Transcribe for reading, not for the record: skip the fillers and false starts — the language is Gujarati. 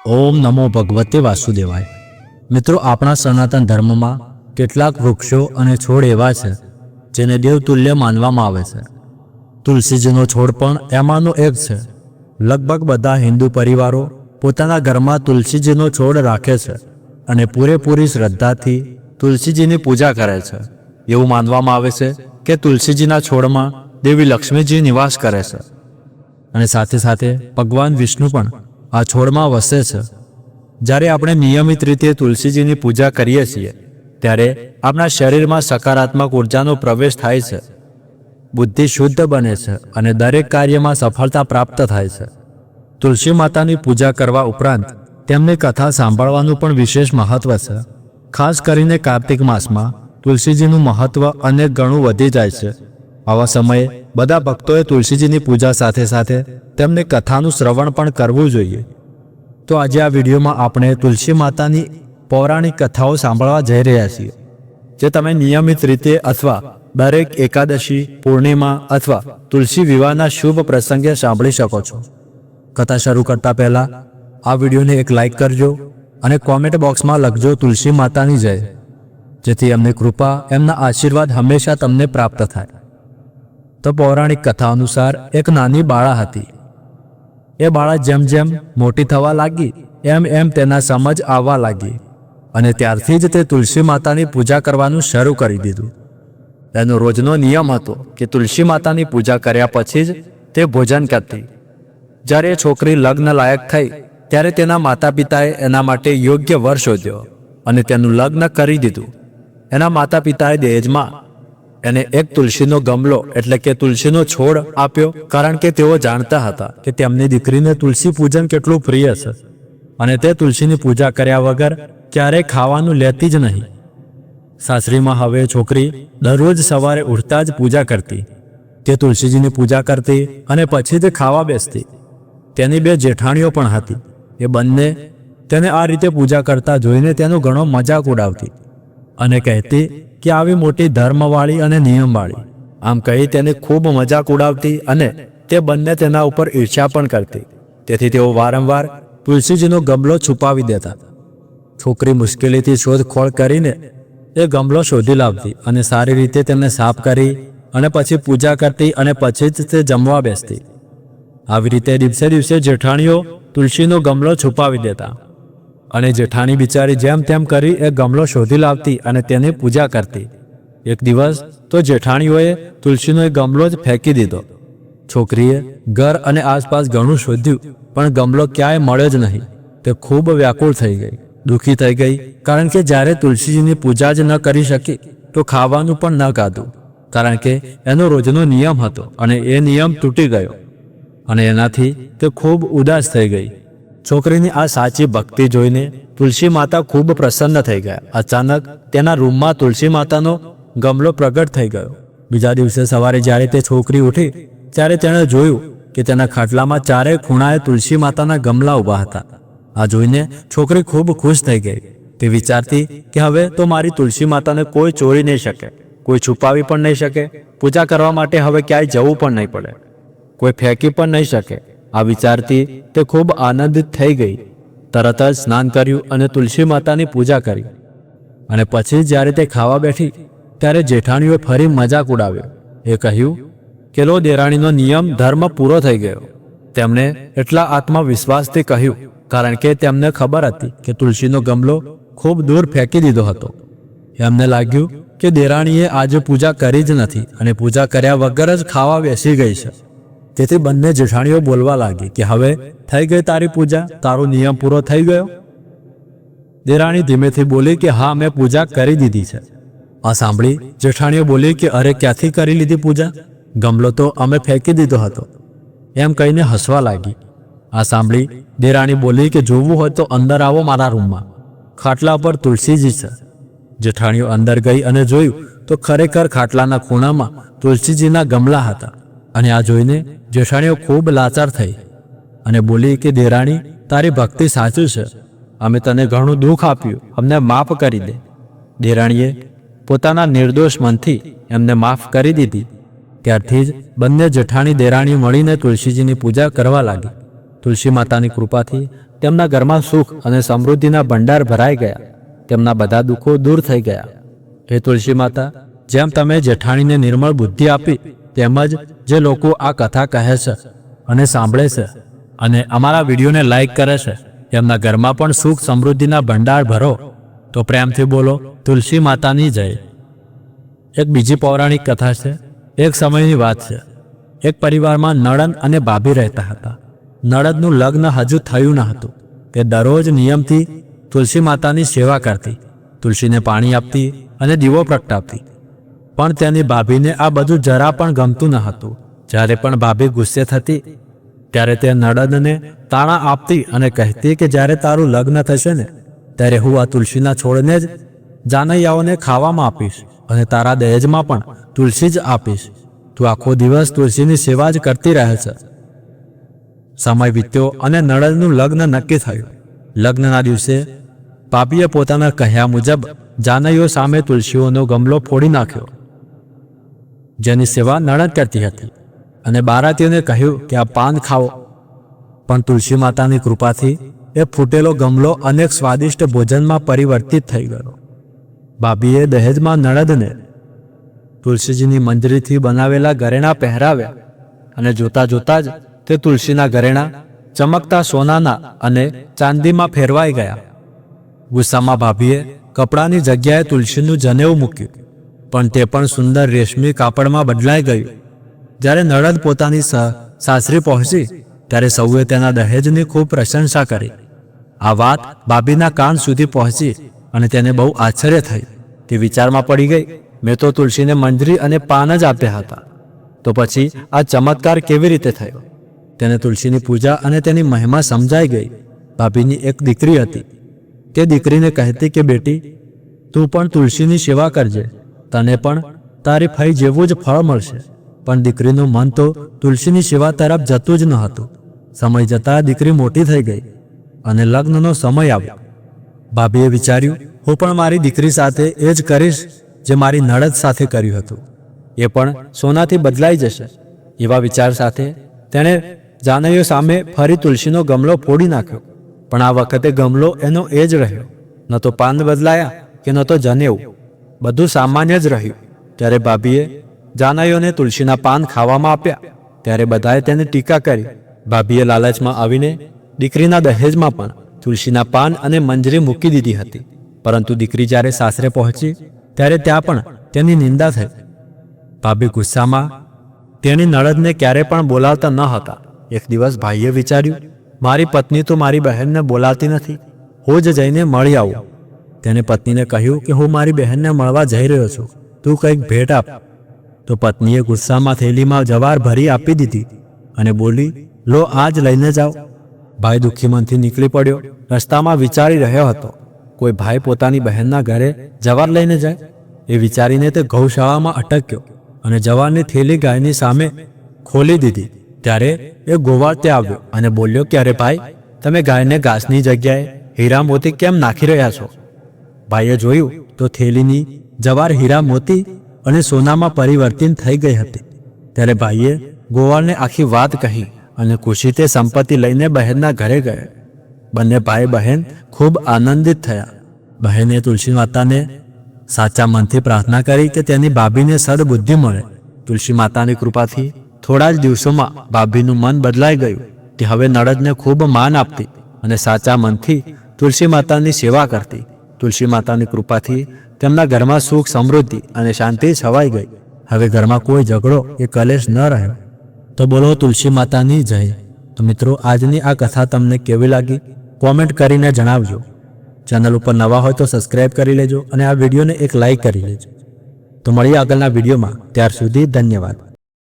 ઓમ નમો ભગવતે વાસુદેવાય। મિત્રો, આપણા સનાતન ધર્મમાં કેટલાક વૃક્ષો અને છોડ એવા છે જેને દેવતુલ્ય માનવામાં આવે છે। તુલસીજીનો છોડ પણ એમાંનો એક છે। લગભગ બધા હિન્દુ પરિવારો પોતાના ઘરમાં તુલસીજીનો છોડ રાખે છે અને પૂરેપૂરી શ્રદ્ધાથી તુલસીજીની પૂજા કરે છે। એવું માનવામાં આવે છે કે તુલસીજીના છોડમાં દેવી લક્ષ્મીજી નિવાસ કરે છે અને સાથે સાથે ભગવાન વિષ્ણુ પણ આ છોડમાં વસે છે। જ્યારે આપણે નિયમિત રીતે તુલસીજીની પૂજા કરીએ છીએ ત્યારે આપણા શરીરમાં સકારાત્મક ઉર્જાનો પ્રવેશ થાય છે, બુદ્ધિ શુદ્ધ બને છે અને દરેક કાર્યમાં સફળતા પ્રાપ્ત થાય છે। તુલસી માતાની પૂજા કરવા ઉપરાંત તેમની કથા સાંભળવાનું પણ વિશેષ મહત્વ છે। ખાસ કરીને કાર્તિક માસમાં તુલસીજીનું મહત્વ અનેક ગણું વધી જાય છે। આવા સમયે બધા ભક્તોએ તુલસીજીની પૂજા સાથે સાથે તેમની કથાનું શ્રવણ પણ કરવું જોઈએ। તો આજે આ વિડીયોમાં આપણે તુલસી માતાની પૌરાણિક કથાઓ સાંભળવા જઈ રહ્યા છીએ, જે તમે નિયમિત રીતે અથવા દરેક એકાદશી, પૂર્ણિમા અથવા તુલસી વિવાહના શુભ પ્રસંગે સાંભળી શકો છો। કથા શરૂ કરતા પહેલા આ વિડીયોને એક લાઇક કરજો અને કોમેન્ટ બોક્સમાં લખજો તુલસી માતાની જય, જેથી એમની કૃપા, એમના આશીર્વાદ હંમેશા તમને પ્રાપ્ત થાય। તો પૌરાણિક કથા અનુસાર એક નાની બાળા હતી। એ બાળા જેમ જેમ મોટી થવા લાગી એમ એમ તેના સમજ આવવા લાગી અને ત્યારથી જ તે તુલસી માતાની પૂજા કરવાનું શરૂ કરી દીધું। તેનો રોજનો નિયમ હતો કે તુલસી માતાની પૂજા કર્યા પછી જ તે ભોજન કરતી। જ્યારે એ છોકરી લગ્ન લાયક થઈ ત્યારે તેના માતા પિતાએ એના માટે યોગ્ય વર શોધ્યો અને તેનું લગ્ન કરી દીધું। એના માતા પિતાએ દહેજમાં એને એક તુલસીનો ગમલો એટલે કે તુલસીનો છોડ આપ્યો, કારણ કે તેઓ જાણતા હતા કે તેમની દીકરીને તુલસી પૂજન કેટલું પ્રિય છે અને તે તુલસીની પૂજા કર્યા વગર ક્યારેય ખાવાનું લેતી જ નહીં। સાસરીમાં હવે છોકરી દરરોજ સવારે ઉઠતા જ પૂજા કરતી। તે તુલસીજીની પૂજા કરતી અને પછી જ ખાવા બેસતી। તેની બે જેઠાણીઓ પણ હતી। એ બંને તેને આ રીતે પૂજા કરતા જોઈને તેનો ઘણો મજાક ઉડાવતી અને કહેતી કે આવી મોટી ધર્મવાળી અને નિયમવાળી, આમ કહી તેને ખૂબ મજાક ઉડાવતી અને તે બંને તેના ઉપર ઈર્ષ્યા પણ કરતી। તેથી તેઓ વારંવાર તુલસીજીનો ગમલો છુપાવી દેતા। છોકરી મુશ્કેલીથી શોધખોળ કરીને એ ગમલો શોધી લાવતી અને સારી રીતે તેને સાફ કરી અને પછી પૂજા કરતી અને પછી જ તે જમવા બેસતી। આવી રીતે દિવસે દિવસે જેઠાણીઓ તુલસીનો ગમલો છુપાવી દેતા અને જેઠાણી બિચારી જેમ તેમ કરી એ ગમલો શોધી લાવતી અને તેની પૂજા કરતી। એક દિવસ તો જેઠાણીઓએ તુલસીનો એ ગમલો જ ફેંકી દીધો। છોકરીએ ઘર અને આસપાસ ઘણું શોધ્યું પણ ગમલો ક્યાંય મળ્યો જ નહીં। તે ખૂબ વ્યાકુળ થઈ ગઈ, દુઃખી થઈ ગઈ, કારણ કે જ્યારે તુલસીજીની પૂજા જ ન કરી શકી તો ખાવાનું પણ ન ખાધું, કારણ કે એનો રોજનો નિયમ હતો અને એ નિયમ તૂટી ગયો અને એનાથી તે ખૂબ ઉદાસ થઈ ગઈ। છોકરીની આ સાચી ભક્તિ જોઈને તુલસી માતા ખૂબ પ્રસન્ન થઈ ગયા। અચાનક તેના રૂમમાં તુલસી માતાનો ગમલો પ્રગટ થઈ ગયો। બીજા દિવસે સવારે જ્યારે તે છોકરી ઉઠી ત્યારે તેણે જોયું કે તેના ખાટલામાં ચારેય ખૂણાએ તુલસી માતાના ગમલા ઊભા હતા। આ જોઈને છોકરી ખૂબ ખુશ થઈ ગઈ। તે વિચારતી કે હવે તો મારી તુલસી માતાને કોઈ ચોરી નહીં શકે, કોઈ છુપાવી પણ નહીં શકે, પૂજા કરવા માટે હવે ક્યાંય જવું પણ નહીં પડે, કોઈ ફેંકી પણ નહીં શકે। આ વિચારથી તે ખૂબ આનંદિત થઈ ગઈ। તરત જ સ્નાન કર્યું અને તુલસી માતાની પૂજા કરી અને પછી જ્યારે તે ખાવા બેઠી ત્યારે જેઠાણીઓએ ફરી મજાક ઉડાવ્યો। એ કહ્યું કે લો, દેરાણીનો નિયમ ધર્મ પૂરો થઈ ગયો। તેમણે એટલા આત્મવિશ્વાસથી કહ્યું કારણ કે તેમને ખબર હતી કે તુલસીનો ગમલો ખૂબ દૂર ફેંકી દીધો હતો। એમને લાગ્યું કે દેરાણીએ આજે પૂજા કરી જ નથી અને પૂજા કર્યા વગર જ ખાવા બેસી ગઈ છે। તેથી બંને જેઠાણીઓ બોલવા લાગી કે હવે થઈ ગઈ તારી પૂજા, તારો નિયમ પૂરો થઈ ગયો? દેરાણી ધીમેથી બોલી કે હા, મેં પૂજા કરી દીધી છે। આ સાંભળી જેઠાણીઓ બોલી કે અરે, ક્યાંથી કરી લીધી પૂજા? ગમલો તો અમે ફેંકી દીધો હતો, એમ કહીને હસવા લાગી। આ સાંભળી દેરાણી બોલી કે જોવું હોય તો અંદર આવો મારા રૂમમાં, ખાટલા પર તુલસીજી છે। જેઠાણીઓ અંદર ગઈ અને જોયું તો ખરેખર ખાટલાના ખૂણામાં તુલસીજીના ગમલા હતા અને આ જોઈને જેઠાણીઓ ખૂબ લાચાર થઈ અને બોલી કે દેરાણી, તારી ભક્તિ સાચું છે, અમે તને ઘણું દુઃખ આપ્યું, અમને માફ કરી દે। દેરાણીએ પોતાના નિર્દોષ મનથી એમને માફ કરી દીધી। ત્યારથી જ બંને જેઠાણી દેરાણી મળીને તુલસીજીની પૂજા કરવા લાગી. તુલસી માતાની કૃપાથી તેમના ઘરમાં સુખ અને સમૃદ્ધિના ભંડાર ભરાઈ ગયા. તેમના બધા દુઃખો દૂર થઈ ગયા. હે તુલસી માતા, જેમ તમે જેઠાણીને નિર્મળ બુદ્ધિ આપી, તેમજ જે લોકો આ કથા કહે છે અને સાંભળે છે અને અમારા વિડીયોને લાઈક કરે છે, તેમના ઘરમાં પણ સુખ સમૃદ્ધિના ભંડાર ભરો. તો પ્રેમથી બોલો તુલસી માતાની જય. એક બીજી પૌરાણિક કથા છે. એક સમયની વાત છે. એક પરિવારમાં નણંદ અને ભાભી રહેતા હતા. નણંદનું લગ્ન હજુ થયું ન હતું. તે દરરોજ નિયમથી તુલસી માતાની સેવા કરતી, તુલસીને પાણી આપતી અને દીવો પ્રગટાવતી. પણ તેની ભાભીને આ બધું જરા પણ ગમતું ન હતું. જ્યારે પણ ભાભી ગુસ્સે થતી ત્યારે તે નણંદને તાણા આપતી અને કહેતી કે જ્યારે તારું લગ્ન થશે ને, ત્યારે હું આ તુલસીના છોડને જ જાનૈયાઓને ખાવામાં આપીશ અને તારા દહેજમાં પણ તુલસી જ આપીશ. તું આખો દિવસ તુલસીની સેવા જ કરતી રહે છે. સમય વીત્યો અને નણંદનું લગ્ન નક્કી થયું. લગ્નના દિવસે ભાભીએ પોતાના કહ્યા મુજબ જાનૈયો સામે તુલસીઓનો ગમલો ફોડી નાખ્યો, જેની સેવા નણંદ કરતી હતી, અને બારાતીઓને કહ્યું કે આ પાન ખાઓ. પણ તુલસી માતાની કૃપાથી એ ફૂટેલો ગમલો અનેક સ્વાદિષ્ટ ભોજનમાં પરિવર્તિત થઈ ગયો. ભાભીએ દહેજમાં નણંદને તુલસીજીની મંજરીથી બનાવેલા ઘરેણાં પહેરાવ્યા અને જોતા જોતા જ તે તુલસીના ઘરેણાં ચમકતા સોનાના અને ચાંદીમાં ફેરવાઈ ગયા. ગુસ્સામાં ભાભીએ કપડાની જગ્યાએ તુલસીનું જનેઉ મૂક્યું, પણ તે પણ સુંદર રેશમી કાપડમાં બદલાઈ ગયું. જ્યારે નણંદ પોતાની સાસરી પહોંચી ત્યારે સૌએ તેના દહેજની ખૂબ પ્રશંસા કરી. આ વાત ભાભીના કાન સુધી પહોંચી અને તેને બહુ આશ્ચર્ય થઈ. તે વિચારમાં પડી ગઈ, મેં તો તુલસીને મંજરી અને પાન જ આપ્યા હતા, તો પછી આ ચમત્કાર કેવી રીતે થયો? તેને તુલસીની પૂજા અને તેની મહિમા સમજાઈ ગઈ. ભાભીની એક દીકરી હતી. તે દીકરીને કહેતી કે બેટી, તું પણ તુલસીની સેવા કરજે, તને પણ તારી ફઈ જેવું જ ફળ મળશે. પણ દીકરીનું મન તો તુલસીની સેવા તરફ જતું જ ન હતું. સમય જતાં દીકરી મોટી થઈ ગઈ અને લગ્નનો સમય આવ્યો. ભાભીએ વિચાર્યું, હું પણ મારી દીકરી સાથે એ જ કરીશ જે મારી નણંદ સાથે કર્યું હતું. એ પણ સોનાથી બદલાઈ જશે. એવા વિચાર સાથે તેણે જાનૈયો સામે ફરી તુલસીનો ગમલો ફોડી નાખ્યો. પણ આ વખતે ગમલો એનો એ જ રહ્યો. ન તો પાન બદલાયા કે ન તો જનેઉ, બધું સામાન્ય જ રહ્યું. ત્યારે ભાભીએ જાનૈયોને તુલસીના પાન ખાવામાં આપ્યા ત્યારે બધાએ તેને ટીકા કરી. ભાભીએ લાલચમાં આવીને દીકરીના દહેજમાં પણ તુલસીના પાન અને મંજરી મૂકી દીધી હતી. પરંતુ દીકરી જ્યારે સાસરે પહોંચી ત્યારે ત્યાં પણ તેની નિંદા થઈ. ભાભી ગુસ્સામાં તેની નણંદને ક્યારે પણ બોલાવતા ન હતા. એક દિવસ ભાઈએ વિચાર્યું, મારી પત્ની તો મારી બહેનને બોલાવતી નથી, હું જ જઈને મળી આવું. તેને પત્નીને કહ્યું કે હું મારી બહેનને મળવા જઈ રહ્યો છું, તું કંઈક ભેટ આપ. તો પત્નીએ ગુસ્સામાં થેલીમાં જવાર ભરી આપી દીધી અને બોલી, લો આ જ લઈને જાઓ. ભાઈ દુઃખી મનથી નીકળી પડ્યો. રસ્તામાં વિચારી રહ્યો હતો, કોઈ ભાઈ પોતાની બહેનના ઘરે જવાર લઈને જાય? એ વિચારીને તે ગૌશાળામાં અટક્યો અને જવારની થેલી ગાયની સામે ખોલી દીધી. ત્યારે એ ગોવાળ ત્યાં આવ્યો અને બોલ્યો કે અરે ભાઈ, તમે ગાયને ઘાસની જગ્યાએ હીરા મોતી કેમ નાખી રહ્યા છો? ભાઈએ જોયું તો થેલીની જવાર હીરા મોતી અને સોનામાં પરિવર્તિત થઈ ગઈ હતી. ત્યારે ભાઈએ ગોવાળને આખી વાત કહી અને ખુશી તે સંપત્તિ લઈને બહેનના ઘરે ગયા. બંને ભાઈ બહેન ખૂબ આનંદિત થયા. બહેને તુલસી માતાને સાચા મનથી પ્રાર્થના કરી કે તેની ભાભીને સદબુદ્ધિ મળે. તુલસી માતાની કૃપાથી થોડા જ દિવસોમાં ભાભીનું મન બદલાઈ ગયું. તે હવે નણંદને ખૂબ માન આપતી અને સાચા મનથી તુલસી માતાની સેવા કરતી. તુલસી માતાની કૃપાથી તેમના ઘરમાં સુખ સમૃદ્ધિ અને શાંતિ છવાઈ ગઈ. હવે ઘરમાં કોઈ ઝઘડો કે કલેશ ન રહ્યો. તો બોલો તુલસી માતાની જય. તો મિત્રો, આજની આ કથા તમને કેવી લાગી કોમેન્ટ કરીને જણાવજો. ચેનલ ઉપર નવા હોય તો સબસ્ક્રાઇબ કરી લેજો અને આ વિડીયોને એક લાઈક કરી લેજો. તો મળીએ આગળના વિડીયોમાં. ત્યાર સુધી ધન્યવાદ.